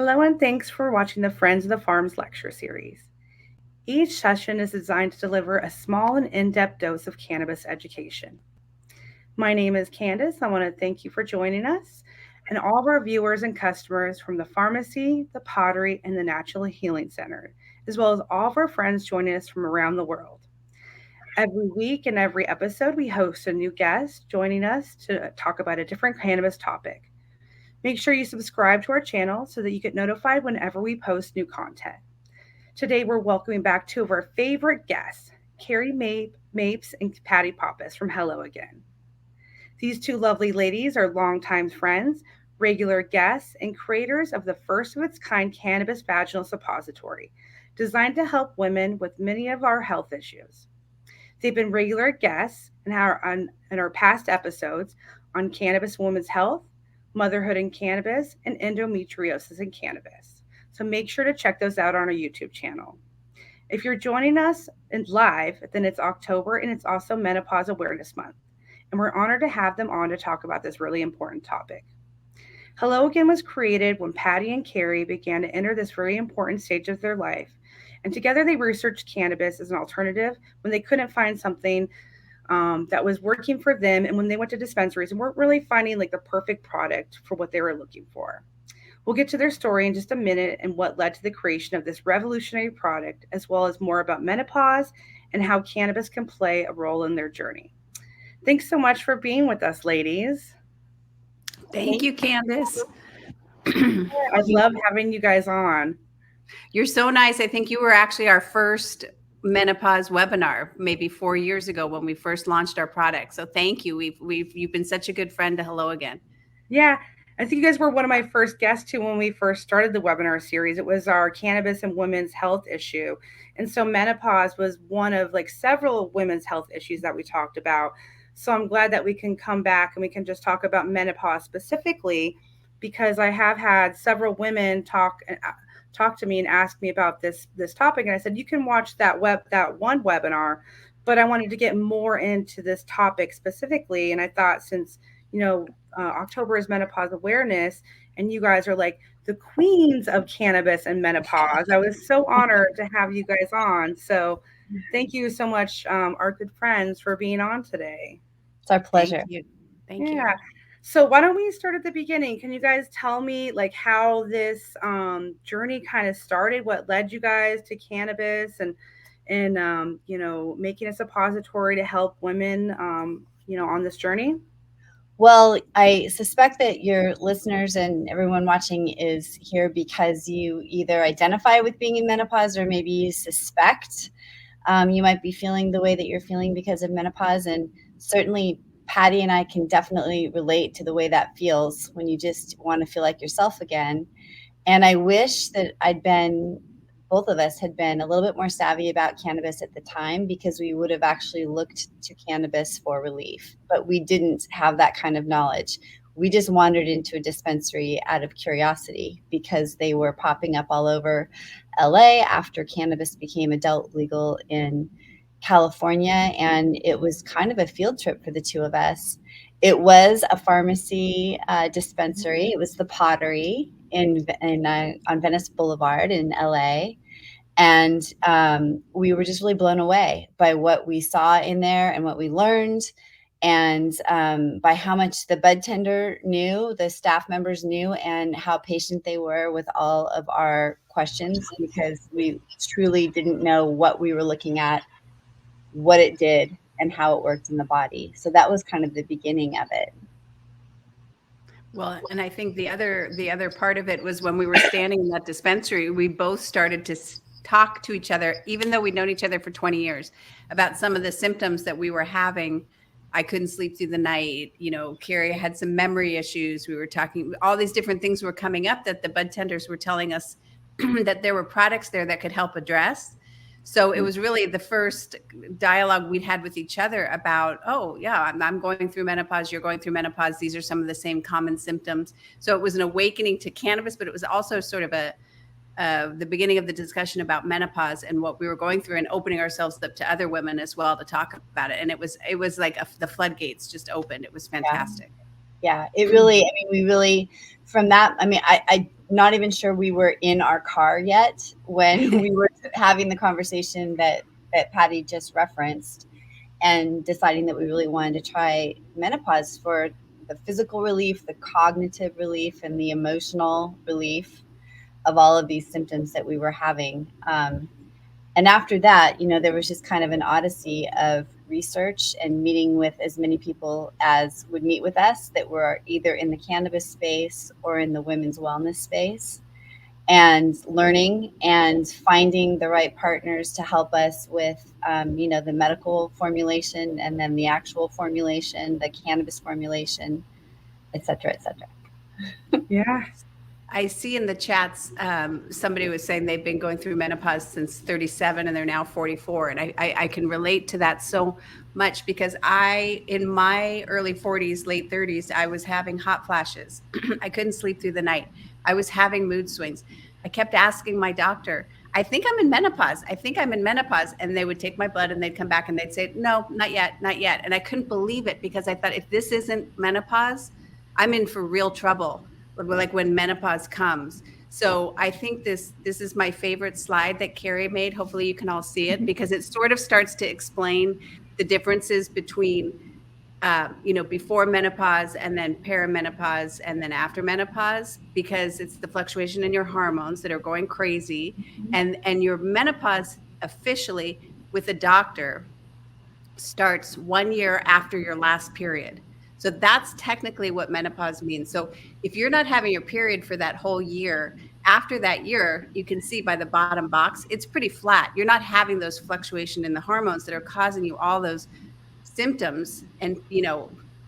Hello, and thanks for watching the Friends of the Farms lecture series. Each session is designed to deliver a small and in depth dose of cannabis education. My name is Candace. I want to thank you for joining us and all of our viewers and customers from the pharmacy, the pottery, and the Natural Healing Center, as well as all of our friends joining us from around the world. Every week and every episode, we host a new guest joining us to talk about a different cannabis topic. Make sure you subscribe to our channel so that you get notified whenever we post new content. Today, we're welcoming back two of our favorite guests, Mapes and Patty Pappas from Hello Again. These two lovely ladies are longtime friends, regular guests, and creators of the first of its kind cannabis vaginal suppository, designed to help women with many of our health issues. They've been regular guests in our past episodes on cannabis women's health, motherhood and cannabis, and endometriosis and cannabis. So make sure to check those out on our YouTube channel. If you're joining us live, then it's October and it's also Menopause Awareness Month. And we're honored to have them on to talk about this really important topic. Hello Again was created when Patty and Carrie began to enter this very important stage of their life. And together they researched cannabis as an alternative when they couldn't find something that was working for them, and when they went to dispensaries and weren't really finding like the perfect product for what they were looking for. We'll get to their story in just a minute and what led to the creation of this revolutionary product, as well as more about menopause and how cannabis can play a role in their journey. Thanks so much for being with us, ladies. Thank you, Candace. I love having you guys on. You're so nice. I think you were actually our first menopause webinar maybe 4 years ago when we first launched our product. So thank you. You've been such a good friend to Hello Again. Yeah, I think you guys were one of my first guests too when we first started the webinar series. It was our cannabis and women's health issue. And so menopause was one of like several women's health issues that we talked about. So I'm glad that we can come back and we can just talk about menopause specifically, because I have had several women talk to me and ask me about this topic, and I said you can watch that one webinar, but I wanted to get more into this topic specifically. And I thought, since October is menopause awareness and you guys are like the queens of cannabis and menopause, I was so honored to have you guys on. So thank you so much, our good friends, for being on today. It's our pleasure. Thank you. So why don't we start at the beginning? Can you guys tell me like how this journey kind of started? What led you guys to cannabis and making a suppository to help women on this journey? Well, I suspect that your listeners and everyone watching is here because you either identify with being in menopause or maybe you suspect you might be feeling the way that you're feeling because of menopause. And certainly Patty and I can definitely relate to the way that feels when you just want to feel like yourself again. And I wish that both of us had been a little bit more savvy about cannabis at the time, because we would have actually looked to cannabis for relief, but we didn't have that kind of knowledge. We just wandered into a dispensary out of curiosity because they were popping up all over LA after cannabis became adult legal in California. And it was kind of a field trip for the two of us. It was a pharmacy dispensary. It was the Pottery on Venice Boulevard in LA. And we were just really blown away by what we saw in there and what we learned, and by how much the bud tender knew, the staff members knew, and how patient they were with all of our questions, because we truly didn't know what we were looking at, what it did, and how it worked in the body. So that was kind of the beginning of it. Well, and I think the other part of it was when we were standing in that dispensary, we both started to talk to each other, even though we'd known each other for 20 years, about some of the symptoms that we were having. I couldn't sleep through the night. Carrie had some memory issues. We were talking, all these different things were coming up that the bud tenders were telling us that there were products there that could help address. So it was really the first dialogue we'd had with each other about, oh yeah, I'm going through menopause, you're going through menopause. These are some of the same common symptoms. So it was an awakening to cannabis, but it was also sort of the beginning of the discussion about menopause and what we were going through, and opening ourselves up to other women as well to talk about it. And it was like the floodgates just opened. It was fantastic. Yeah, it really, we really, from that, not even sure we were in our car yet when we were having the conversation that Patty just referenced, and deciding that we really wanted to try menopause for the physical relief, the cognitive relief, and the emotional relief of all of these symptoms that we were having. And after that, there was just kind of an odyssey of research and meeting with as many people as would meet with us that were either in the cannabis space or in the women's wellness space, and learning and finding the right partners to help us with, the medical formulation, and then the actual formulation, the cannabis formulation, et cetera, et cetera. Yeah. I see in the chats, somebody was saying they've been going through menopause since 37 and they're now 44. And I can relate to that so much, because in my early 40s, late 30s, I was having hot flashes. I couldn't sleep through the night. I was having mood swings. I kept asking my doctor, I think I'm in menopause. I think I'm in menopause. And they would take my blood and they'd come back and they'd say, no, not yet, not yet. And I couldn't believe it, because I thought, if this isn't menopause, I'm in for real trouble. Like when menopause comes. So I think this is my favorite slide that Carrie made. Hopefully you can all see it, because it sort of starts to explain the differences between, before menopause and then perimenopause and then after menopause, because it's the fluctuation in your hormones that are going crazy. And your menopause officially with a doctor starts 1 year after your last period. So that's technically what menopause means. So if you're not having your period for that whole year, after that year, you can see by the bottom box, it's pretty flat. You're not having those fluctuation in the hormones that are causing you all those symptoms and,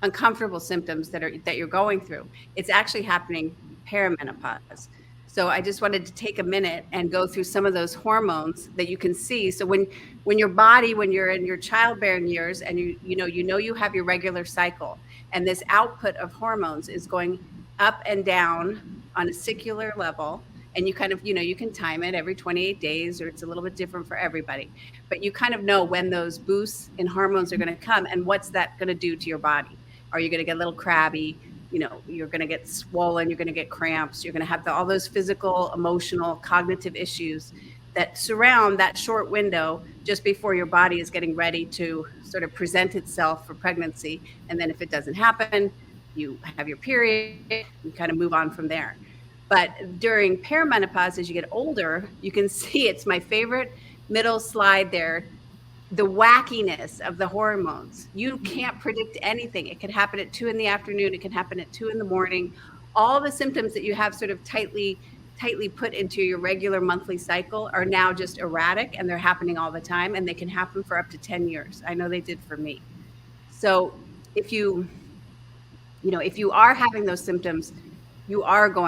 uncomfortable symptoms that you're going through. It's actually happening perimenopause. So I just wanted to take a minute and go through some of those hormones that you can see. So when your body, when you're in your childbearing years and you have your regular cycle, and this output of hormones is going up and down on a secular level, and you kind of, you can time it every 28 days, or it's a little bit different for everybody, but you kind of know when those boosts in hormones are going to come and what's that going to do to your body. Are you going to get a little crabby? You're going to get swollen, you're going to get cramps, you're going to have all those physical, emotional, cognitive issues that surround that short window just before your body is getting ready to sort of present itself for pregnancy. And then if it doesn't happen, you have your period, you kind of move on from there. But during perimenopause, as you get older, you can see, it's my favorite middle slide there, the wackiness of the hormones. You can't predict anything. It could happen at 2 PM. It can happen at 2 AM. All the symptoms that you have sort of tightly put into your regular monthly cycle are now just erratic, and they're happening all the time, and they can happen for up to 10 years. I know they did for me. So if you are having those symptoms, you are in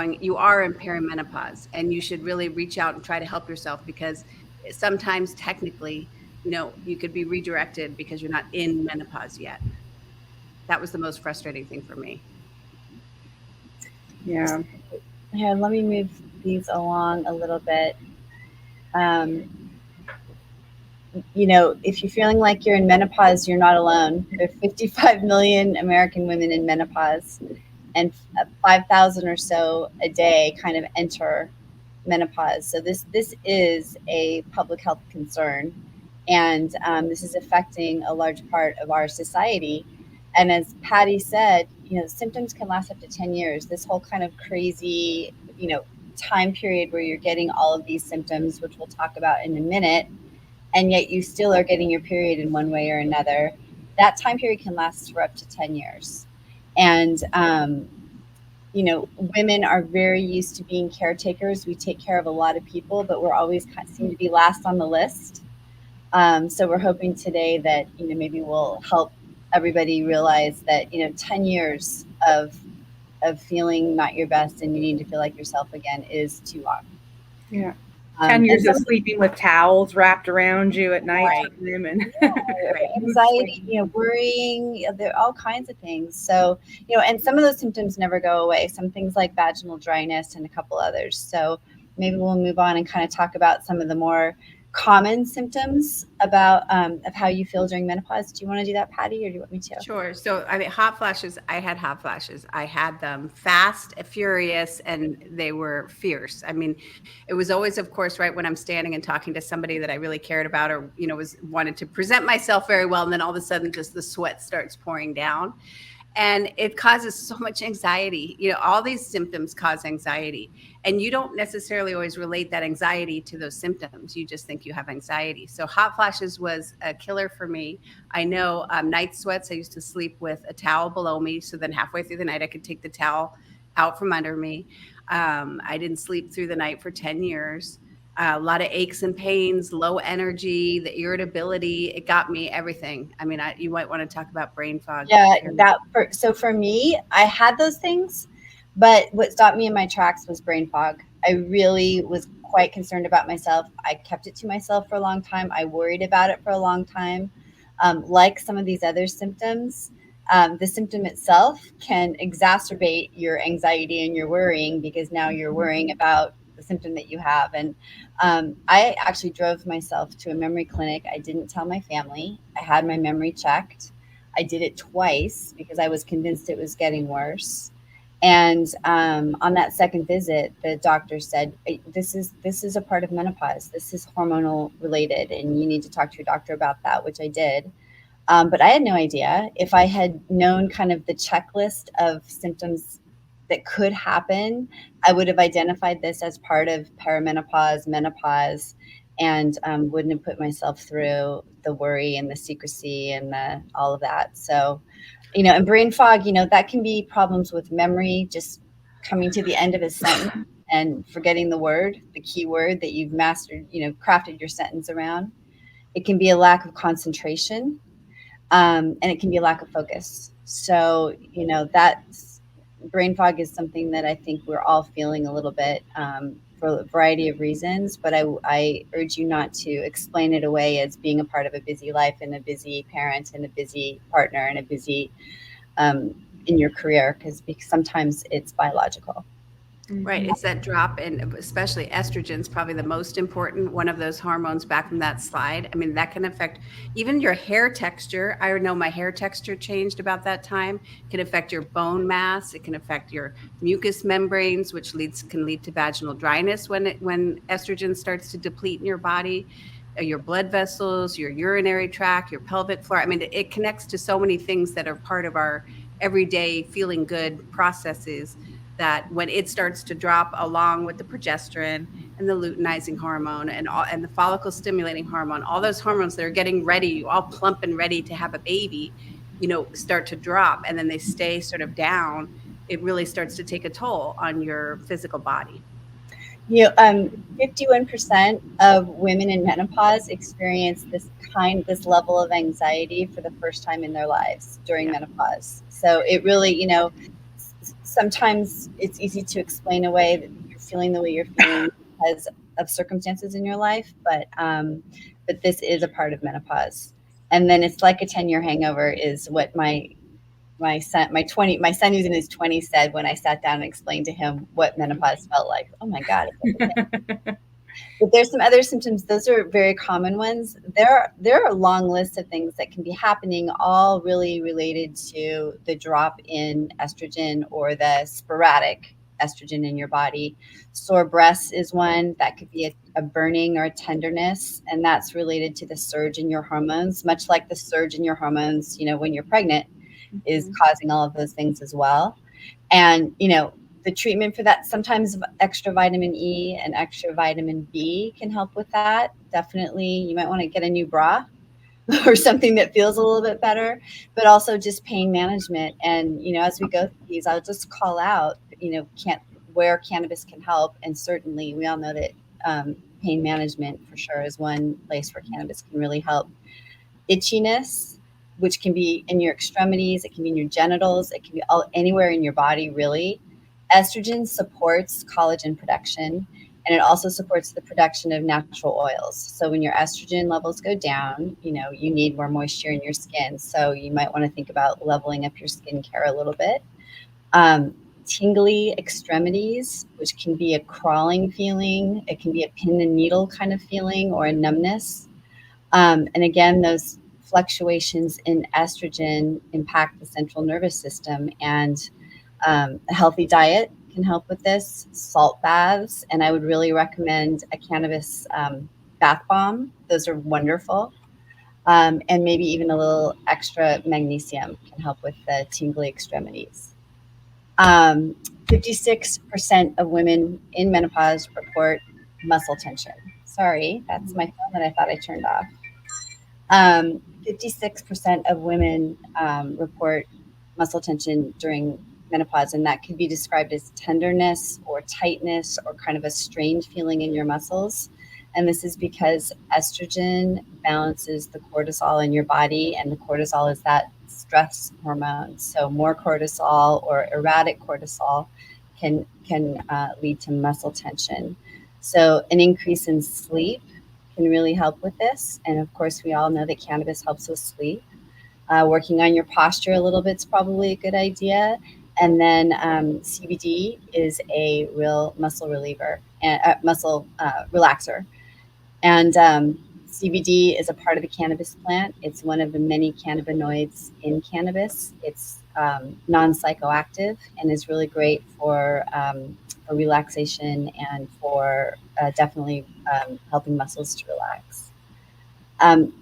perimenopause, and you should really reach out and try to help yourself, because sometimes technically, you could be redirected because you're not in menopause yet. That was the most frustrating thing for me. Yeah. Here, let me move these along a little bit. If you're feeling like you're in menopause, you're not alone. There are 55 million American women in menopause, and 5,000 or so a day kind of enter menopause. So this is a public health concern, and this is affecting a large part of our society. And as Patty said, symptoms can last up to 10 years. This whole kind of crazy, time period where you're getting all of these symptoms, which we'll talk about in a minute, and yet you still are getting your period in one way or another, that time period can last for up to 10 years. And, women are very used to being caretakers. We take care of a lot of people, but we're always seem to be last on the list. So we're hoping today that, maybe we'll help everybody realize that, 10 years of feeling not your best and needing to feel like yourself again is too long. Yeah. 10 years of sleeping with towels wrapped around you at night. Right. Anxiety, worrying, there are all kinds of things. So, and some of those symptoms never go away. Some things like vaginal dryness and a couple others. So maybe we'll move on and kind of talk about some of the more common symptoms about of how you feel during menopause. Do you want to do that, Patty, or do you want me to? Sure. So, I mean, hot flashes, I had hot flashes. I had them fast, furious, and they were fierce. I mean, it was always, of course, right when I'm standing and talking to somebody that I really cared about, or, was wanted to present myself very well. And then all of a sudden, just the sweat starts pouring down. And it causes so much anxiety. All these symptoms cause anxiety, and you don't necessarily always relate that anxiety to those symptoms. You just think you have anxiety. So hot flashes was a killer for me. I know night sweats. I used to sleep with a towel below me, so then halfway through the night I could take the towel out from under me. I didn't sleep through the night for 10 years. A lot of aches and pains, low energy, the irritability. It got me everything. I mean, you might want to talk about brain fog. Yeah, Carrie. so for me, I had those things, but what stopped me in my tracks was brain fog. I really was quite concerned about myself. I kept it to myself for a long time. I worried about it for a long time. Like some of these other symptoms, the symptom itself can exacerbate your anxiety and your worrying, because now you're worrying about the symptom that you have. And I actually drove myself to a memory clinic. I didn't tell my family. I had my memory checked. I did it twice because I was convinced it was getting worse. And on that second visit, the doctor said, this is a part of menopause. This is hormonal related, and you need to talk to your doctor about that," which I did. But I had no idea. If I had known kind of the checklist of symptoms that could happen, I would have identified this as part of perimenopause, menopause, and wouldn't have put myself through the worry and the secrecy and all of that. So, and brain fog, that can be problems with memory, just coming to the end of a sentence and forgetting the key word that you've mastered, crafted your sentence around. It can be a lack of concentration, and it can be a lack of focus. So, that's brain fog is something that I think we're all feeling a little bit, for a variety of reasons. But I urge you not to explain it away as being a part of a busy life and a busy parent and a busy partner and a busy in your career, because sometimes it's biological. Right. It's that drop in, especially estrogen's probably the most important one of those hormones back from that slide. I mean, that can affect even your hair texture. I know my hair texture changed about that time. It can affect your bone mass. It can affect your mucous membranes, which can lead to vaginal dryness when estrogen starts to deplete in your body. Your blood vessels, your urinary tract, your pelvic floor. I mean, it connects to so many things that are part of our everyday feeling good processes, that when it starts to drop along with the progesterone and the luteinizing hormone and the follicle stimulating hormone, all those hormones that are getting ready, all plump and ready to have a baby, start to drop, and then they stay sort of down, it really starts to take a toll on your physical body. 51% of women in menopause experience this level of anxiety for the first time in their lives during menopause. So it really, sometimes it's easy to explain away that you're feeling the way you're feeling because of circumstances in your life, but this is a part of menopause. And then it's like a 10-year hangover is what my son who's in his 20s said when I sat down and explained to him what menopause felt like. Oh my God. But there's some other symptoms. Those are very common ones. There are a long list of things that can be happening, all really related to the drop in estrogen or the sporadic estrogen in your body. Sore breasts is one. That could be a burning or a tenderness, and that's related to the surge in your hormones, much like the surge in your hormones, when you're pregnant, is causing all of those things as well. And, the treatment for that, sometimes extra vitamin E and extra vitamin B can help with that. Definitely, you might want to get a new bra or something that feels a little bit better, but also just pain management. And, as we go through these, I'll just call out, where cannabis can help. And certainly we all know that pain management for sure is one place where cannabis can really help. Itchiness, which can be in your extremities, it can be in your genitals, it can be anywhere in your body, really. Estrogen supports collagen production, and it also supports the production of natural oils. So when your estrogen levels go down, you need more moisture in your skin. So you might want to think about leveling up your skincare a little bit. tingly extremities, which can be a crawling feeling. It can be a pin and needle kind of feeling or a numbness. And again, those fluctuations in estrogen impact the central nervous system, and a healthy diet can help with this. Salt baths, and I would really recommend a cannabis bath bomb. Those are wonderful. And maybe even a little extra magnesium can help with the tingly extremities. 56% of women in menopause report muscle tension. Sorry, that's my phone that I thought I turned off. 56% of women report muscle tension during menopause, and that could be described as tenderness or tightness or kind of a strained feeling in your muscles. And this is because estrogen balances the cortisol in your body, and the cortisol is that stress hormone. So more cortisol or erratic cortisol can lead to muscle tension. So an increase in sleep can really help with this. And of course, we all know that cannabis helps with sleep. Working on your posture a little bit is probably a good idea. And then CBD is a real muscle reliever and muscle relaxer. And CBD is a part of the cannabis plant. It's one of the many cannabinoids in cannabis. It's non-psychoactive and is really great for relaxation and for definitely helping muscles to relax.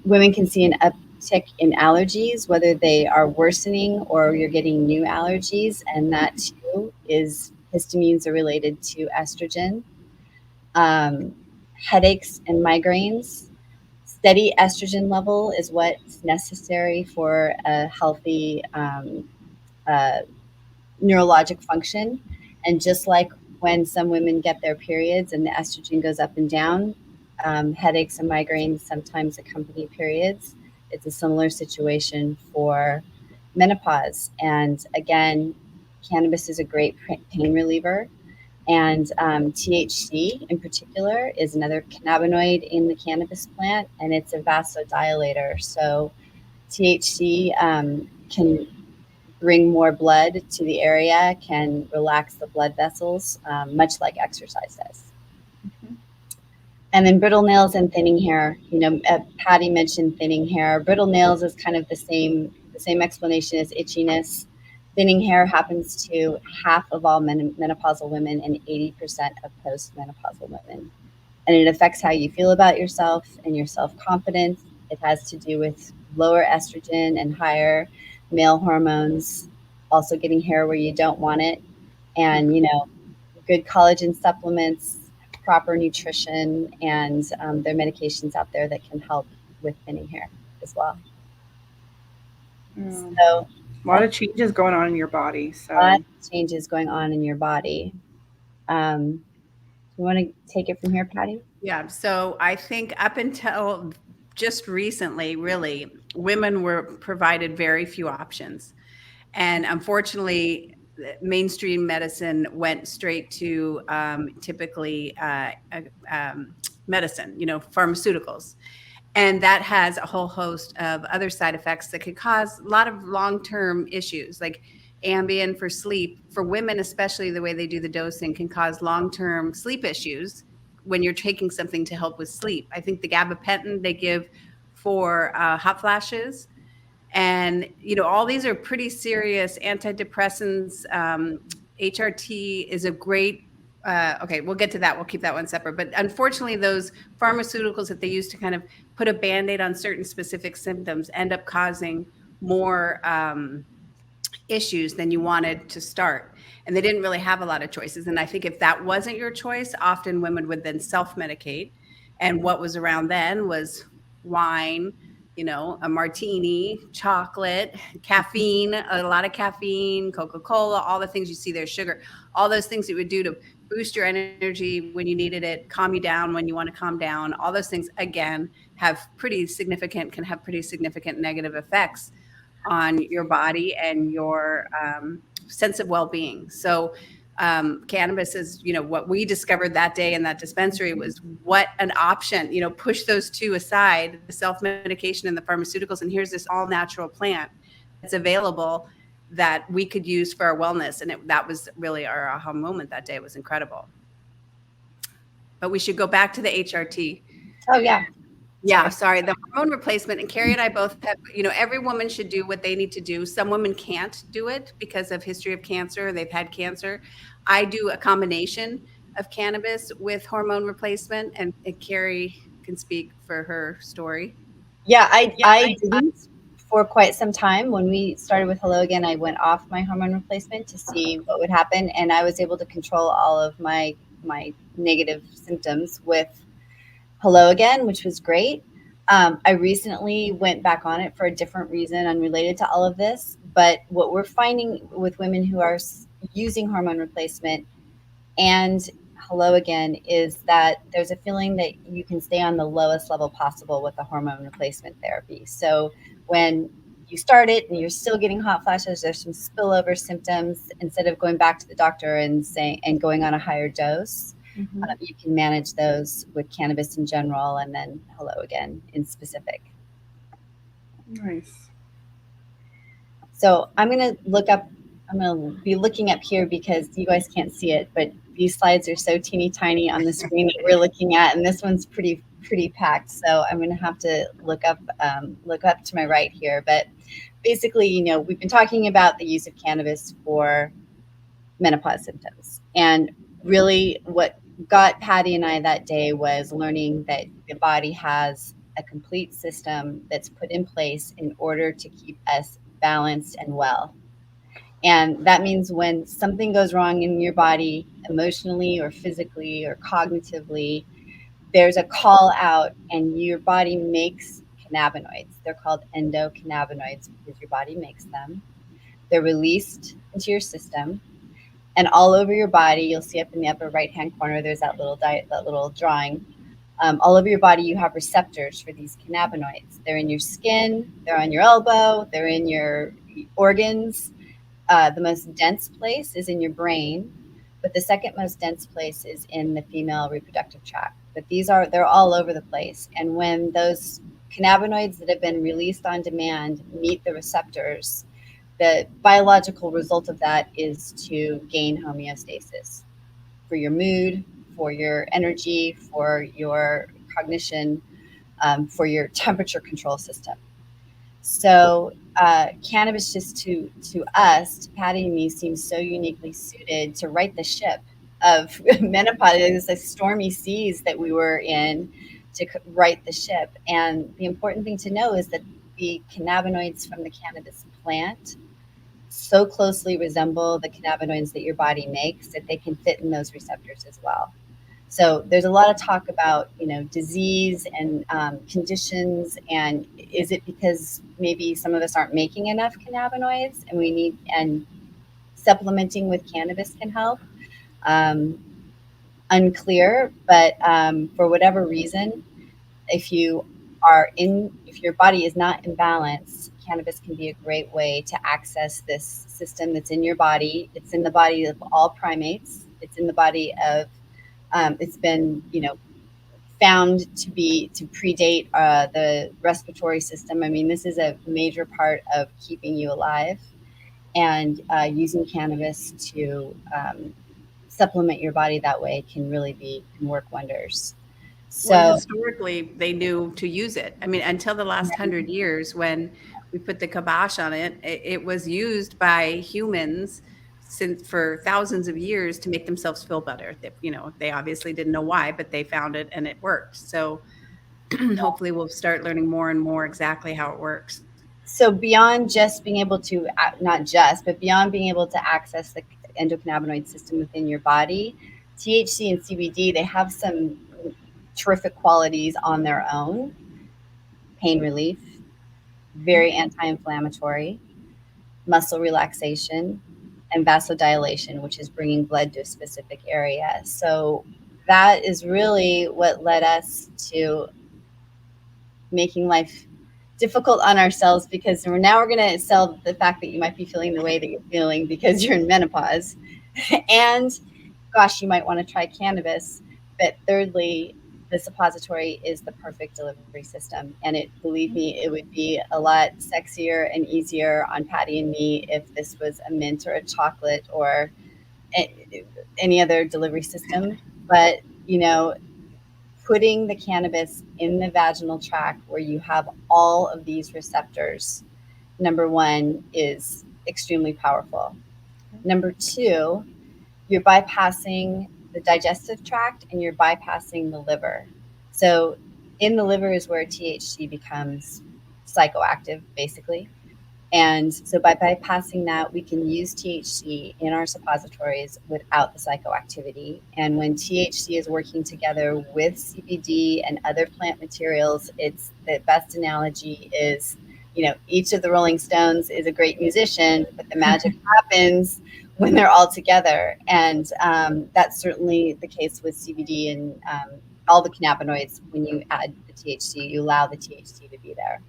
Women can see an uptick in allergies, whether they are worsening or you're getting new allergies, and that too is histamines are related to estrogen. Headaches and migraines. Steady estrogen level is what's necessary for a healthy neurologic function. And just like when some women get their periods and the estrogen goes up and down, headaches and migraines sometimes accompany periods. It's a similar situation for menopause. And again, cannabis is a great pain reliever. And THC in particular is another cannabinoid in the cannabis plant, and it's a vasodilator. So THC can bring more blood to the area, can relax the blood vessels, much like exercise does. Mm-hmm. And then brittle nails and thinning hair. You know, Patty mentioned thinning hair. Brittle nails is kind of the same explanation as itchiness. Thinning hair happens to half of all menopausal women and 80% of postmenopausal women. And it affects how you feel about yourself and your self-confidence. It has to do with lower estrogen and higher male hormones, also getting hair where you don't want it, and, you know, good collagen supplements, proper nutrition, and there are medications out there that can help with thinning hair as well. So a lot of changes going on in your body. So a lot of changes going on in your body. You want to take it from here, Patty? Yeah. So I think up until just recently, really, women were provided very few options. And unfortunately, mainstream medicine went straight to typically medicine, you know, pharmaceuticals. And that has a whole host of other side effects that could cause a lot of long-term issues, like Ambien for sleep. For women, especially the way they do the dosing, can cause long-term sleep issues when you're taking something to help with sleep. I think the gabapentin they give for hot flashes, and, you know, all these are pretty serious antidepressants. HRT is a great, okay, we'll get to that. We'll keep that one separate. But unfortunately, those pharmaceuticals that they use to kind of put a Band-Aid on certain specific symptoms end up causing more issues than you wanted to start. And they didn't really have a lot of choices. And I think if that wasn't your choice, often women would then self-medicate. And what was around then was wine, you know, a martini, chocolate, caffeine, a lot of caffeine, Coca-Cola, all the things you see there, sugar, all those things it would do to boost your energy when you needed it, calm you down when you want to calm down. All those things, again, can have pretty significant negative effects on your body and your sense of well-being. So cannabis is, you know, what we discovered that day in that dispensary was what an option, you know, push those two aside, the self-medication and the pharmaceuticals. And here's this all natural plant that's available that we could use for our wellness. And that was really our aha moment that day. It was incredible. But we should go back to the HRT. Oh, yeah. Yeah, sorry. The hormone replacement, and Carrie and I both have, every woman should do what they need to do. Some women can't do it because of history of cancer. They've had cancer. I do a combination of cannabis with hormone replacement, and Carrie can speak for her story. Yeah, I didn't for quite some time. When we started with Hello Again, I went off my hormone replacement to see what would happen, and I was able to control all of my negative symptoms with Hello Again, which was great. I recently went back on it for a different reason unrelated to all of this. But what we're finding with women who are using hormone replacement and Hello Again is that there's a feeling that you can stay on the lowest level possible with the hormone replacement therapy. So when you start it and you're still getting hot flashes, there's some spillover symptoms, instead of going back to the doctor and going on a higher dose, you can manage those with cannabis in general, and then Hello Again in specific. Nice. So I'm going to be looking up here because you guys can't see it, but these slides are so teeny tiny on the screen that we're looking at, and this one's pretty packed. So I'm going to have to look up to my right here. But basically, we've been talking about the use of cannabis for menopause symptoms, and really what got Patty and I that day was learning that the body has a complete system that's put in place in order to keep us balanced and well. And that means when something goes wrong in your body, emotionally or physically or cognitively, there's a call out, and your body makes cannabinoids. They're called endocannabinoids because your body makes them. They're released into your system. And all over your body, you'll see up in the upper right-hand corner, there's that little drawing. All over your body, you have receptors for these cannabinoids. They're in your skin, they're on your elbow, they're in your organs. The most dense place is in your brain, but the second most dense place is in the female reproductive tract. But they're all over the place. And when those cannabinoids that have been released on demand meet the receptors, the biological result of that is to gain homeostasis for your mood, for your energy, for your cognition, for your temperature control system. So cannabis just to us, to Patty and me, seems so uniquely suited to right the ship of menopause. It was the stormy seas that we were in, to right the ship. And the important thing to know is that the cannabinoids from the cannabis plant so closely resemble the cannabinoids that your body makes that they can fit in those receptors as well. So there's a lot of talk about, disease and conditions, and is it because maybe some of us aren't making enough cannabinoids and supplementing with cannabis can help? Unclear, but for whatever reason, if your body is not in balance, cannabis can be a great way to access this system that's in your body. It's in the body of all primates. It's in the body of, it's been, found to predate the respiratory system. I mean, this is a major part of keeping you alive, and using cannabis to supplement your body that way can work wonders. So historically, they knew to use it. I mean, until the last 100 years, when we put the kibosh on it, it was used by humans for thousands of years to make themselves feel better. They obviously didn't know why, but they found it and it worked. So hopefully we'll start learning more and more exactly how it works. So beyond just being able to, beyond being able to access the endocannabinoid system within your body, THC and CBD, they have some terrific qualities on their own. Pain relief, very anti-inflammatory, muscle relaxation, and vasodilation, which is bringing blood to a specific area. So that is really what led us to making life difficult on ourselves, because we're going to sell the fact that you might be feeling the way that you're feeling because you're in menopause. And gosh, you might want to try cannabis. But thirdly, the suppository is the perfect delivery system. And believe me, it would be a lot sexier and easier on Patty and me if this was a mint or a chocolate or any other delivery system. But, putting the cannabis in the vaginal tract where you have all of these receptors, number one, is extremely powerful. Number two, you're bypassing the digestive tract and you're bypassing the liver. So in the liver is where THC becomes psychoactive, basically. And so by bypassing that, we can use THC in our suppositories without the psychoactivity. And when THC is working together with CBD and other plant materials, it's the best analogy is, each of the Rolling Stones is a great musician, but the magic happens when they're all together. And that's certainly the case with CBD and all the cannabinoids. When you add the THC, you allow the THC to be there.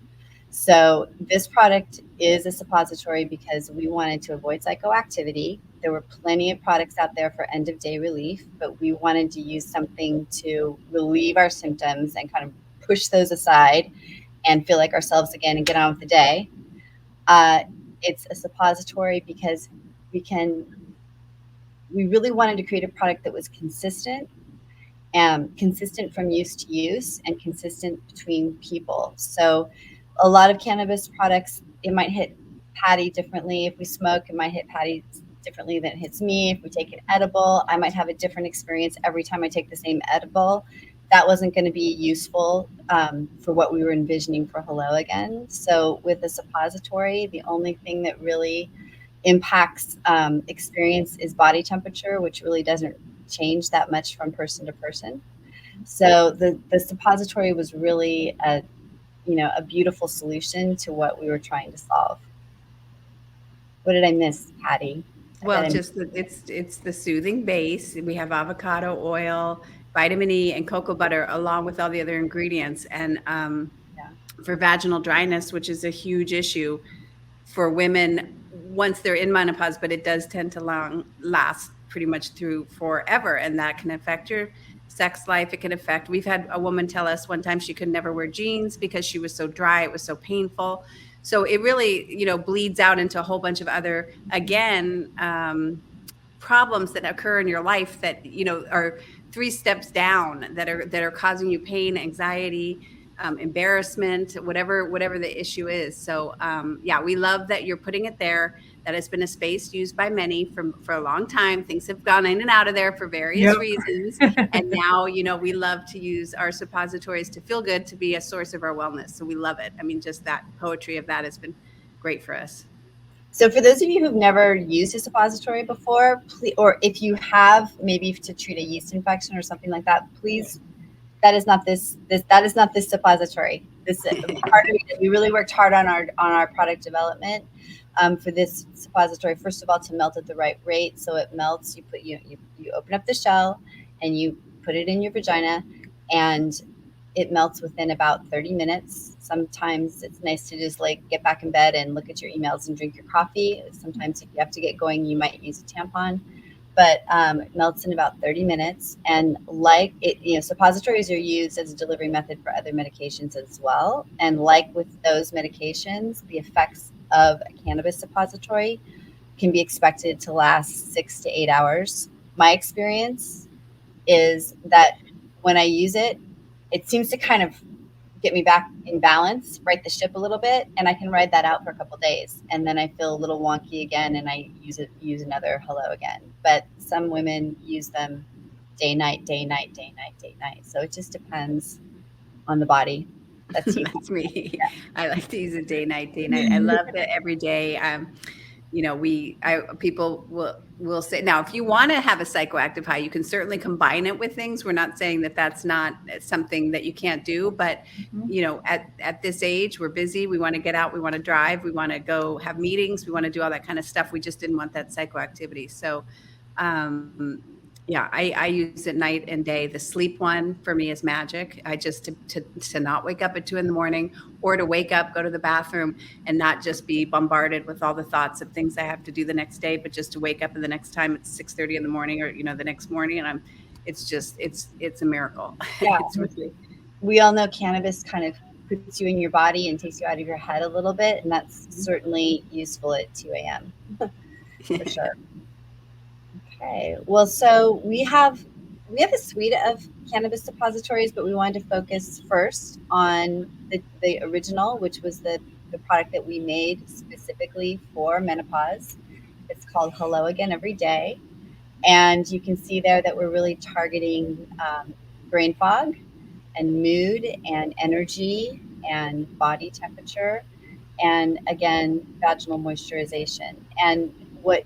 So this product is a suppository because we wanted to avoid psychoactivity. There were plenty of products out there for end of day relief, but we wanted to use something to relieve our symptoms and kind of push those aside and feel like ourselves again and get on with the day. It's a suppository because we really wanted to create a product that was consistent from use to use and consistent between people. So a lot of cannabis products, it might hit Patty differently. If we smoke, it might hit Patty differently than it hits me. If we take an edible, I might have a different experience every time I take the same edible. That wasn't going to be useful for what we were envisioning for Hello Again. So with the suppository, the only thing that really impacts experience is body temperature, which really doesn't change that much from person to person. So the suppository was really a beautiful solution to what we were trying to solve. What did I miss, Patty? Well, just it's the soothing base. We have avocado oil, vitamin E, and cocoa butter, along with all the other ingredients. And for vaginal dryness, which is a huge issue for women once they're in menopause, but it does tend to last pretty much through forever, and that can affect your sex life. It can affect. We've had a woman tell us one time she could never wear jeans because she was so dry. It was so painful. So it really, bleeds out into a whole bunch of other, again, problems that occur in your life that, are 3 steps down that are causing you pain, anxiety, embarrassment, whatever the issue is. So we love that you're putting it there. That has been a space used by many for a long time. Things have gone in and out of there for various reasons. And now, we love to use our suppositories to feel good, to be a source of our wellness. So we love it. I mean, just that poetry of that has been great for us. So for those of you who've never used a suppository before, please, or if you have, maybe to treat a yeast infection or something like that, please, that is not this suppository. We really worked hard on our product development for this suppository. First of all, to melt at the right rate, so it melts. You open up the shell and you put it in your vagina, and it melts within about 30 minutes. Sometimes it's nice to just get back in bed and look at your emails and drink your coffee. Sometimes if you have to get going, you might use a tampon. But it melts in about 30 minutes. And suppositories are used as a delivery method for other medications as well. And like with those medications, the effects of a cannabis suppository can be expected to last 6 to 8 hours. My experience is that when I use it, it seems to kind of get me back in balance, right the ship a little bit, and I can ride that out for a couple of days. And then I feel a little wonky again, and I use another Hello Again. But some women use them day, night, day, night, day, night, day, night. So it just depends on the body. That's you. That's me. Yeah. I like to use it day, night, day, night. I love it every day. People will say, now, if you want to have a psychoactive high, you can certainly combine it with things. We're not saying that that's not something that you can't do, but at this age, we're busy. We want to get out. We want to drive. We want to go have meetings. We want to do all that kind of stuff. We just didn't want that psychoactivity. So, I use it night and day. The sleep one for me is magic. I just to not wake up at 2 a.m, or to wake up, go to the bathroom, and not just be bombarded with all the thoughts of things I have to do the next day, but just to wake up and the next time it's 6:30 in the morning, or the next morning, and I'm it's just, it's a miracle. Yeah. It's really, We all know cannabis kind of puts you in your body and takes you out of your head a little bit, and that's certainly useful at 2 a.m. for sure. Okay. Well, so we have a suite of cannabis suppositories, but we wanted to focus first on the original, which was the product that we made specifically for menopause. It's called Hello Again Every Day. And you can see there that we're really targeting brain fog and mood and energy and body temperature, and again, vaginal moisturization. And what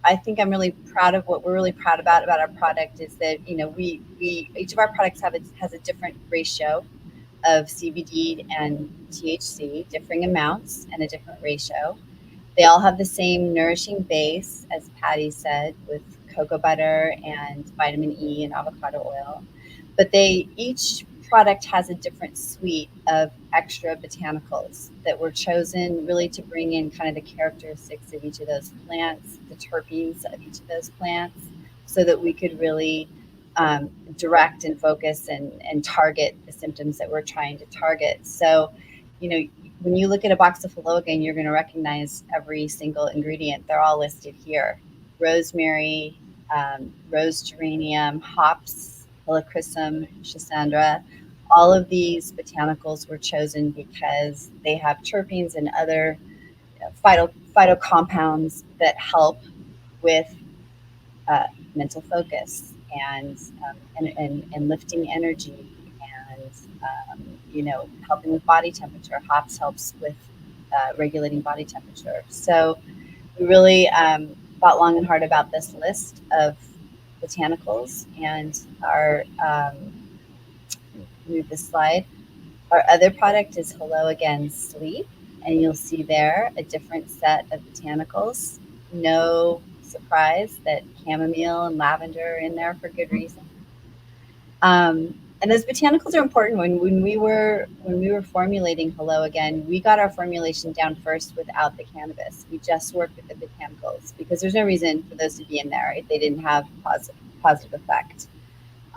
I think I'm really proud of, what we're really proud about our product is that, we each of our products has a different ratio of CBD and THC, differing amounts and a different ratio. They all have the same nourishing base, as Patty said, with cocoa butter and vitamin E and avocado oil. But each product has a different suite of extra botanicals that were chosen really to bring in kind of the characteristics of each of those plants, the terpenes of each of those plants, so that we could really direct and focus and target the symptoms that we're trying to target. So, when you look at a box of Hello Again, you're going to recognize every single ingredient. They're all listed here: rosemary, rose geranium, hops, helichrysum, schisandra. All of these botanicals were chosen because they have terpenes and other phytocompounds that help with mental focus and lifting energy and helping with body temperature. Hops helps with regulating body temperature. So we really thought long and hard about this list of botanicals, and our move the slide. Our other product is Hello Again Sleep, and you'll see there a different set of botanicals. No surprise that chamomile and lavender are in there for good reason. And those botanicals are important. When we were formulating Hello Again, we got our formulation down first without the cannabis. We just worked with the botanicals because there's no reason for those to be in there if they didn't have positive effect.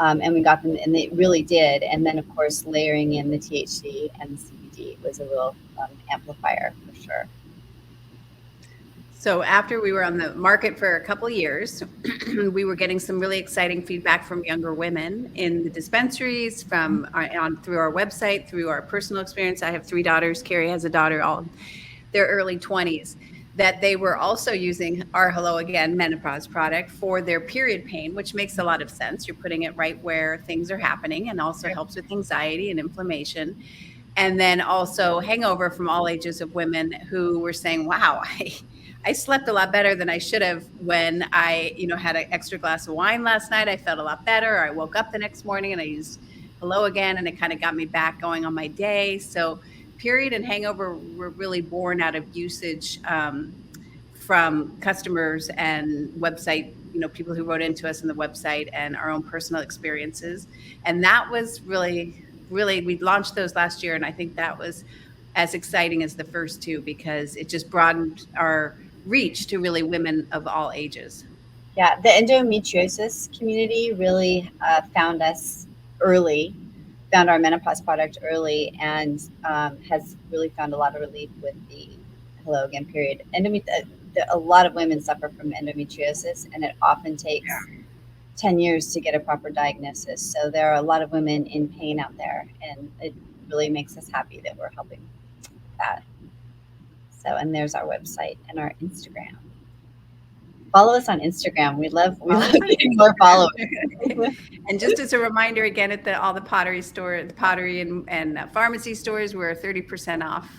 And we got them, and they really did. And then, of course, layering in the THC and the CBD was a real amplifier for sure. So after we were on the market for a couple of years, we were getting some really exciting feedback from younger women in the dispensaries, through our website, through our personal experience. I have 3 daughters. Carrie has a daughter, all their early 20s, that they were also using our Hello Again menopause product for their period pain, which makes a lot of sense. You're putting it right where things are happening, and also helps with anxiety and inflammation. And then also hangover, from all ages of women who were saying, wow, I slept a lot better than I should have when I, had an extra glass of wine last night. I felt a lot better. I woke up the next morning and I used Hello Again, and it kind of got me back going on my day. So period and hangover were really born out of usage from customers and website, people who wrote into us on the website, and our own personal experiences. And that was really, we launched those last year. And I think that was as exciting as the first 2, because it just broadened our reach to really women of all ages. Yeah, the endometriosis community really found us early, found our menopause product early, and has really found a lot of relief with the Hello Again period. A lot of women suffer from endometriosis, and it often takes 10 years to get a proper diagnosis. So there are a lot of women in pain out there, and it really makes us happy that we're helping that. So, and there's our website and our Instagram. Follow us on Instagram. We love getting more followers. And just as a reminder, again, at all the pottery and pharmacy stores, we're 30% off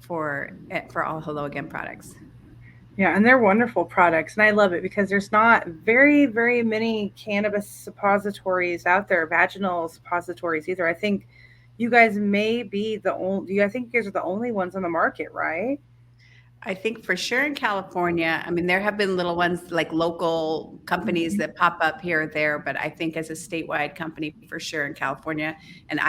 for all Hello Again products. Yeah, and they're wonderful products, and I love it because there's not very, very many cannabis suppositories out there, vaginal suppositories either. I think you guys may be the only. I think you guys are the only ones on the market, right? I think for sure in California. I mean, there have been little ones like local companies that pop up here or there, but I think as a statewide company, for sure in California, and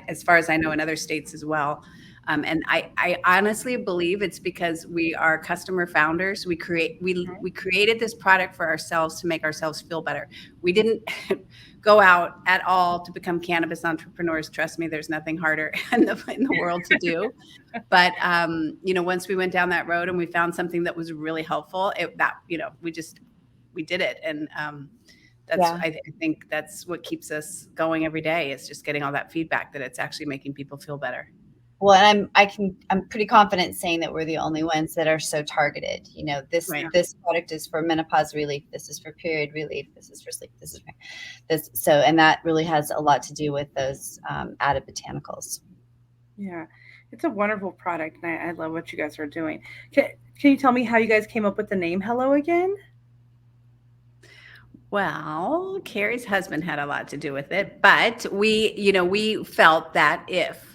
as far as I know, in other states as well. And I honestly believe it's because we are customer founders. We created this product for ourselves to make ourselves feel better. We didn't go out at all to become cannabis entrepreneurs. Trust me, there's nothing harder in the world to do. But once we went down that road and we found something that was really helpful, we did it. And I think that's what keeps us going every day, is just getting all that feedback that it's actually making people feel better. Well, and I'm pretty confident saying that we're the only ones that are so targeted. This product is for menopause relief. This is for period relief. This is for sleep. This is for this. So, and that really has a lot to do with those added botanicals. Yeah, it's a wonderful product, and I love what you guys are doing. Can you tell me how you guys came up with the name Hello Again? Well, Carrie's husband had a lot to do with it, but we felt that if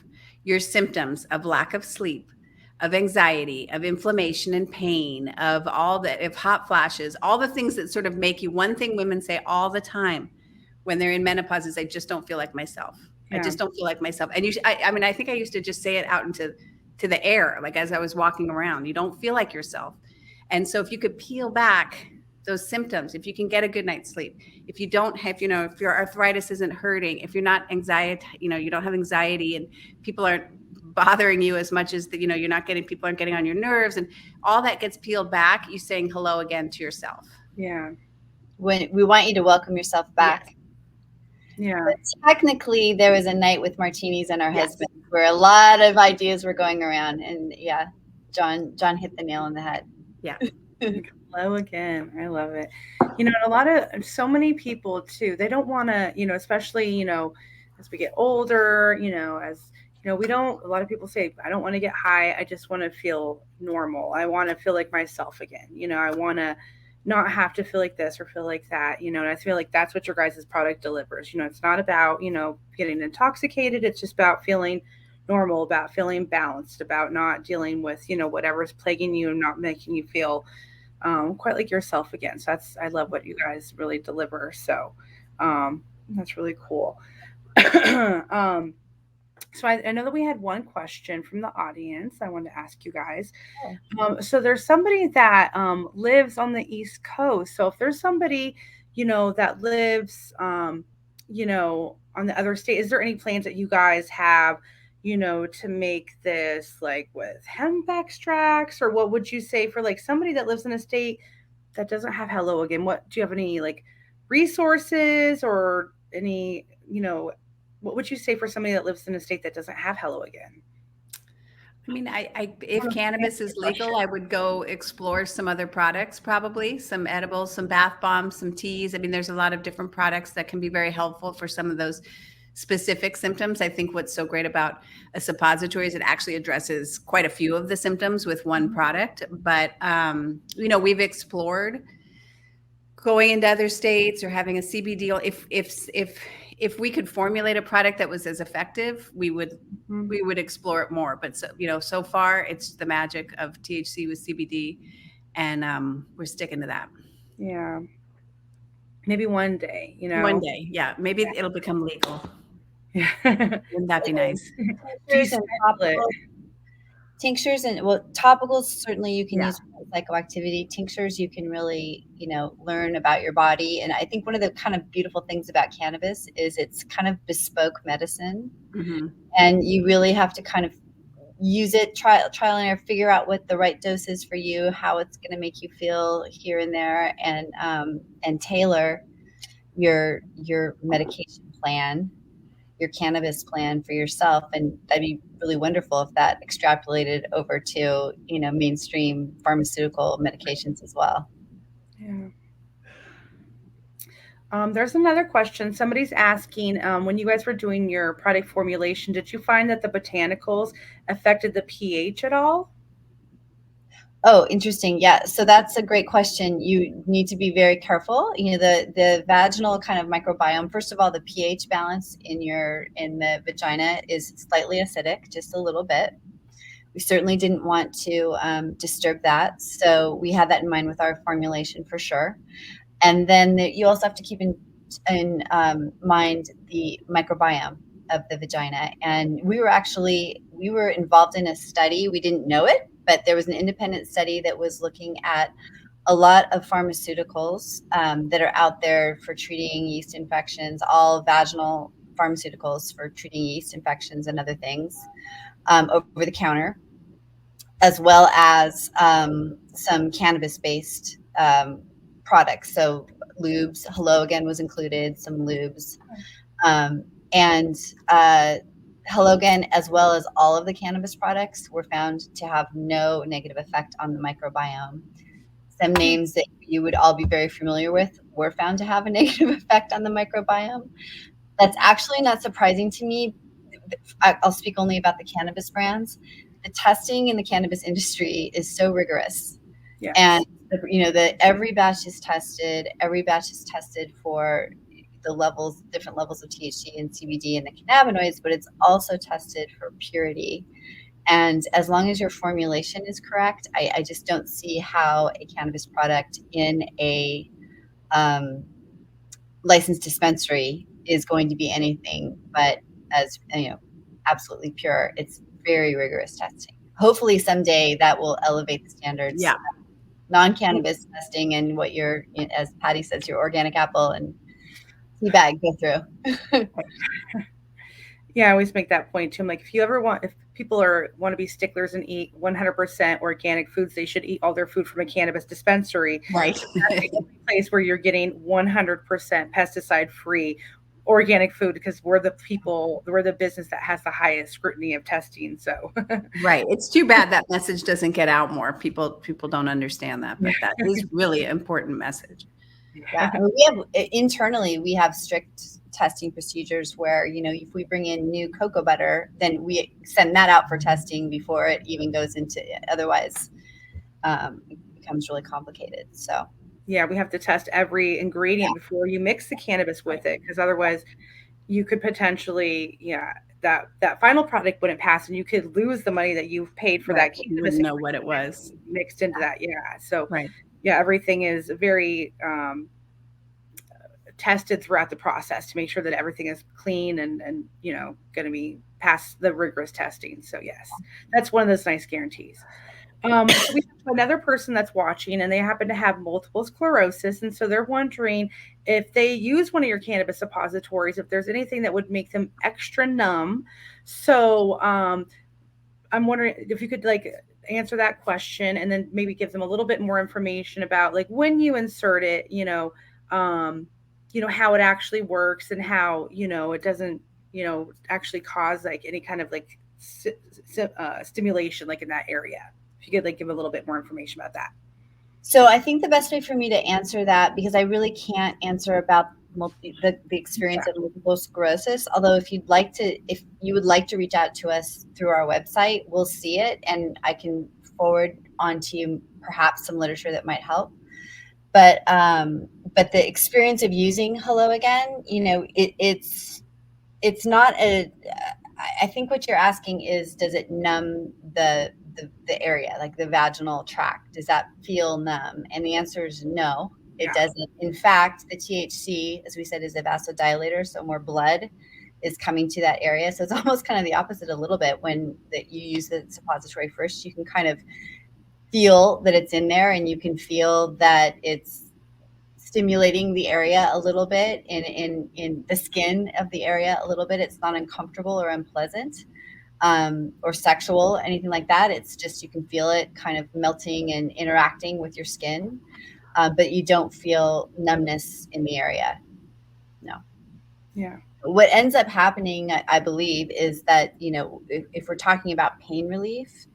your symptoms of lack of sleep, of anxiety, of inflammation and pain, of hot flashes, all the things that sort of make you, one thing women say all the time when they're in menopause is, I just don't feel like myself. Yeah. I just don't feel like myself. And I think I used to just say it out into the air, like as I was walking around, you don't feel like yourself. And so if you could peel back those symptoms, if you can get a good night's sleep, if you don't have, if your arthritis isn't hurting, if you're not anxiety, you don't have anxiety and people aren't bothering you as much as people aren't getting on your nerves, and all that gets peeled back, you saying hello again to yourself. Yeah. When we want you to welcome yourself back. Yeah. But technically there was a night with martinis and our husbands where a lot of ideas were going around, and John hit the nail on the head. Yeah. Hello again. I love it. So many people too, they don't want to, especially, as we get older, a lot of people say, I don't want to get high. I just want to feel normal. I want to feel like myself again. I want to not have to feel like this or feel like that, and I feel like that's what your guys' product delivers. It's not about, getting intoxicated. It's just about feeling normal, about feeling balanced, about not dealing with, whatever's plaguing you and not making you feel quite like yourself again. So I love what you guys really deliver. So that's really cool. So I know that we had one question from the audience I wanted to ask you guys. So there's somebody that lives on the East Coast. So if there's somebody, that lives, on the other state, is there any plans that you guys have, to make this like with hemp extracts, or what would you say for like somebody that lives in a state that doesn't have Hello Again? What do you have any like resources or any, what would you say for somebody that lives in a state that doesn't have Hello Again? I mean, if cannabis is legal, I would go explore some other products, probably some edibles, some bath bombs, some teas. I mean, there's a lot of different products that can be very helpful for some of those specific symptoms. I think what's so great about a suppository is it actually addresses quite a few of the symptoms with one product. But, we've explored going into other states or having a CBD. If we could formulate a product that was as effective, we would explore it more. But so far it's the magic of THC with CBD, and we're sticking to that. Yeah. Maybe one day, One day, yeah. Maybe it'll become legal. Yeah. Wouldn't that be nice? Tinctures and topicals, certainly you can use psychoactivity. Tinctures, you can really, learn about your body. And I think one of the kind of beautiful things about cannabis is it's kind of bespoke medicine. Mm-hmm. And you really have to kind of use it, trial and error, figure out what the right dose is for you, how it's going to make you feel here and there, and tailor your medication plan, your cannabis plan for yourself. And that'd be really wonderful if that extrapolated over to, mainstream pharmaceutical medications as well. Yeah. There's another question. Somebody's asking, when you guys were doing your product formulation, did you find that the botanicals affected the pH at all? Oh, interesting. Yeah. So that's a great question. You need to be very careful. The vaginal kind of microbiome, first of all, the pH balance in the vagina is slightly acidic, just a little bit. We certainly didn't want to disturb that. So we had that in mind with our formulation for sure. And then you also have to keep in mind the microbiome. of the vagina. And we were involved in a study. We didn't know it, but there was an independent study that was looking at a lot of pharmaceuticals that are out there for treating yeast infections, all vaginal pharmaceuticals for treating yeast infections and other things, over the counter, as well as some cannabis-based products. So lubes, Hello Again was included, some lubes, and Hello Again, as well as all of the cannabis products, were found to have no negative effect on the microbiome. Some names that you would all be very familiar with were found to have a negative effect on the microbiome. That's actually not surprising to me. I'll speak only about the cannabis brands. The testing in the cannabis industry is so rigorous. Yes. And every batch is tested. Every batch is tested for the different levels of THC and CBD and the cannabinoids, but it's also tested for purity. And as long as your formulation is correct, I just don't see how a cannabis product in a licensed dispensary is going to be anything but, as absolutely pure. It's very rigorous testing. Hopefully someday that will elevate the standards. Yeah. Non-cannabis testing and what as Patty says, your organic apple and tea bag go through. Yeah, I always make that point too. I'm like, if people want to be sticklers and eat 100% organic foods, they should eat all their food from a cannabis dispensary. Right. That's the only place where you're getting 100% pesticide-free organic food, because we're the business that has the highest scrutiny of testing. So right. It's too bad that message doesn't get out more. People don't understand that, but that is really an important message. Yeah, internally we have strict testing procedures where, if we bring in new cocoa butter, then we send that out for testing before it even goes into it. Otherwise, it becomes really complicated. So yeah, we have to test every ingredient before you mix the cannabis with it, because otherwise you could potentially, that final product wouldn't pass, and you could lose the money that you've paid for that cannabis. You wouldn't know what it was mixed into that. Yeah. So right. Yeah, everything is very tested throughout the process to make sure that everything is clean and going to be past the rigorous testing. So yes, that's one of those nice guarantees. So we have another person that's watching, and they happen to have multiple sclerosis, and so they're wondering if they use one of your cannabis suppositories, if there's anything that would make them extra numb. So I'm wondering if you could answer that question, and then maybe give them a little bit more information about when you insert it, how it actually works, and how it doesn't actually cause any kind of stimulation in that area. If you could give a little bit more information about that. So I think the best way for me to answer that, because I really can't answer about the experience of multiple sclerosis. Although if you would like to reach out to us through our website, we'll see it, and I can forward on to you perhaps some literature that might help. But the experience of using Hello Again, it's not I think what you're asking is, does it numb the area, the vaginal tract? Does that feel numb? And the answer is no, it doesn't. In fact, the THC, as we said, is a vasodilator, so more blood is coming to that area. So it's almost kind of the opposite a little bit. When you use the suppository first, you can kind of feel that it's in there, and you can feel that it's stimulating the area a little bit, in the skin of the area a little bit. It's not uncomfortable or unpleasant, or sexual, anything like that. It's just, you can feel it kind of melting and interacting with your skin, but you don't feel numbness in the area. No. Yeah. What ends up happening, I believe, is that, if we're talking about pain relief,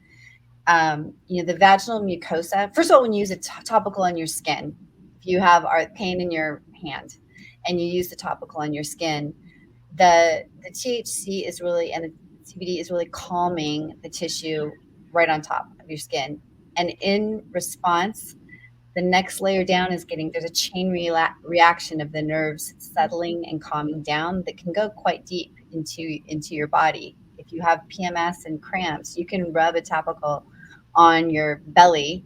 the vaginal mucosa, first of all, when you use a topical on your skin, if you have pain in your hand and you use the topical on your skin, the THC is really, and the CBD is really calming the tissue right on top of your skin. And in response, the next layer down is there's a chain reaction of the nerves settling and calming down that can go quite deep into your body. If you have PMS and cramps, you can rub a topical on your belly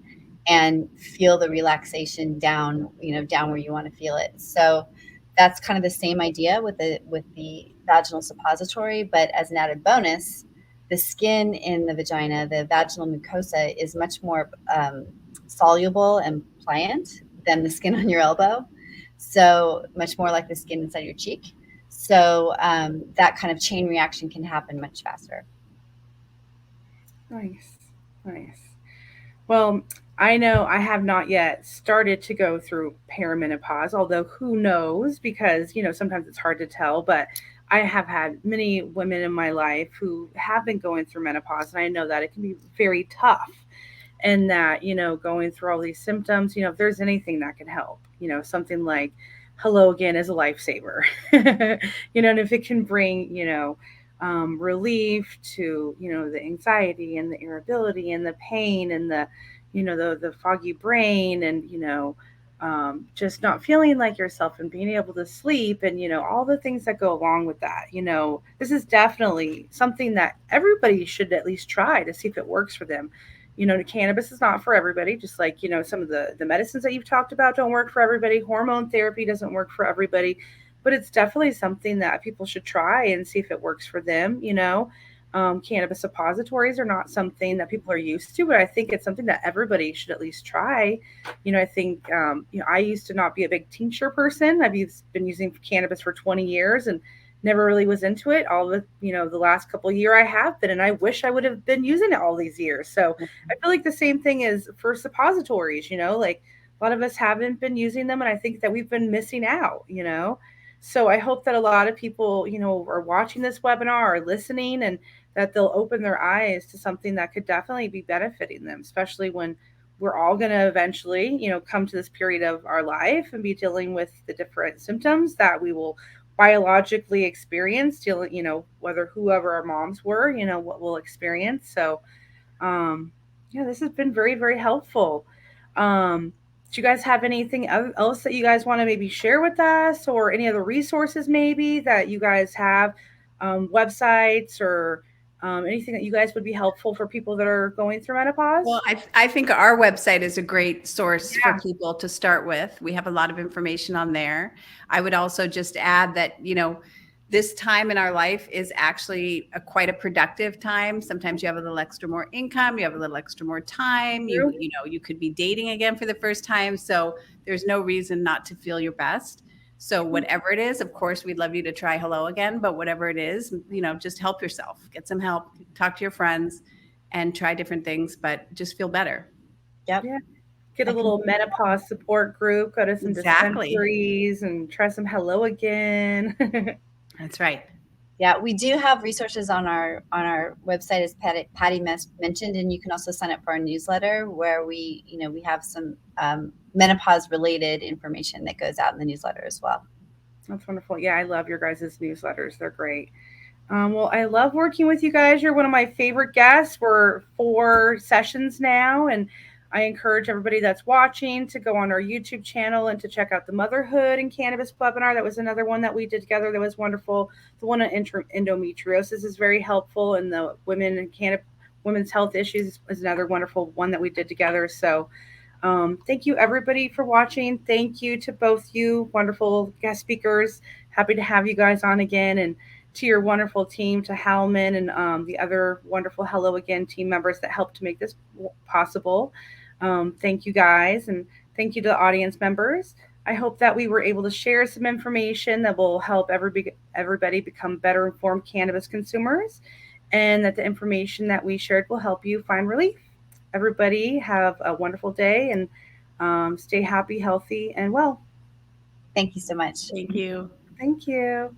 and feel the relaxation down where you want to feel it. So that's kind of the same idea with the vaginal suppository, but as an added bonus, the skin in the vagina, the vaginal mucosa, is much more soluble and pliant than the skin on your elbow. So much more like the skin inside your cheek. So that kind of chain reaction can happen much faster. Nice, nice. Well, I know I have not yet started to go through perimenopause, although who knows, because, sometimes it's hard to tell, but I have had many women in my life who have been going through menopause, and I know that it can be very tough. And that, going through all these symptoms, if there's anything that can help, something like hello again is a lifesaver. And if it can bring, relief to, the anxiety and the irritability and the pain and the foggy brain and, just not feeling like yourself and being able to sleep and, all the things that go along with that. This is definitely something that everybody should at least try to see if it works for them. Cannabis is not for everybody, just like, some of the medicines that you've talked about don't work for everybody. Hormone therapy doesn't work for everybody, but it's definitely something that people should try and see if it works for them. Cannabis suppositories are not something that people are used to, but I think it's something that everybody should at least try. I think, I used to not be a big tincture person. I've been using cannabis for 20 years and never really was into it. All the last couple of years I have been, and I wish I would have been using it all these years. So I feel like the same thing is for suppositories, like a lot of us haven't been using them, and I think that we've been missing out. So I hope that a lot of people, are watching this webinar or listening, and that they'll open their eyes to something that could definitely be benefiting them, especially when we're all going to eventually, come to this period of our life and be dealing with the different symptoms that we will biologically experience, whether whoever our moms were, what we'll experience. So, yeah, this has been very, very helpful. Do you guys have anything else that you guys want to maybe share with us, or any other resources maybe that you guys have, websites or anything that you guys would be helpful for people that are going through menopause? Well, I think our website is a great source for people to start with. We have a lot of information on there. I would also just add that, this time in our life is actually quite a productive time. Sometimes you have a little extra more income, you have a little extra more time, you could be dating again for the first time. So there's no reason not to feel your best. So whatever it is, of course, we'd love you to try hello again, but whatever it is, just help yourself, get some help, talk to your friends and try different things, but just feel better. Yep. Yeah. Get a little menopause support group, go to some dispensaries and try some hello again. That's right. Yeah, we do have resources on our website, as Patty mentioned, and you can also sign up for our newsletter where we have some menopause related information that goes out in the newsletter as well. That's wonderful. Yeah, I love your guys' newsletters. They're great. Well, I love working with you guys. You're one of my favorite guests. We're 4 sessions now, and I encourage everybody that's watching to go on our YouTube channel and to check out the Motherhood and Cannabis webinar. That was another one that we did together that was wonderful. The one on endometriosis is very helpful, and the women's health issues is another wonderful one that we did together. So thank you, everybody, for watching. Thank you to both you wonderful guest speakers. Happy to have you guys on again, and to your wonderful team, to Halman and the other wonderful Hello Again team members that helped to make this possible. Thank you guys, and thank you to the audience members. I hope that we were able to share some information that will help everybody become better informed cannabis consumers, and that the information that we shared will help you find relief. Everybody have a wonderful day, and stay happy, healthy, and well. Thank you so much. Thank you. Thank you.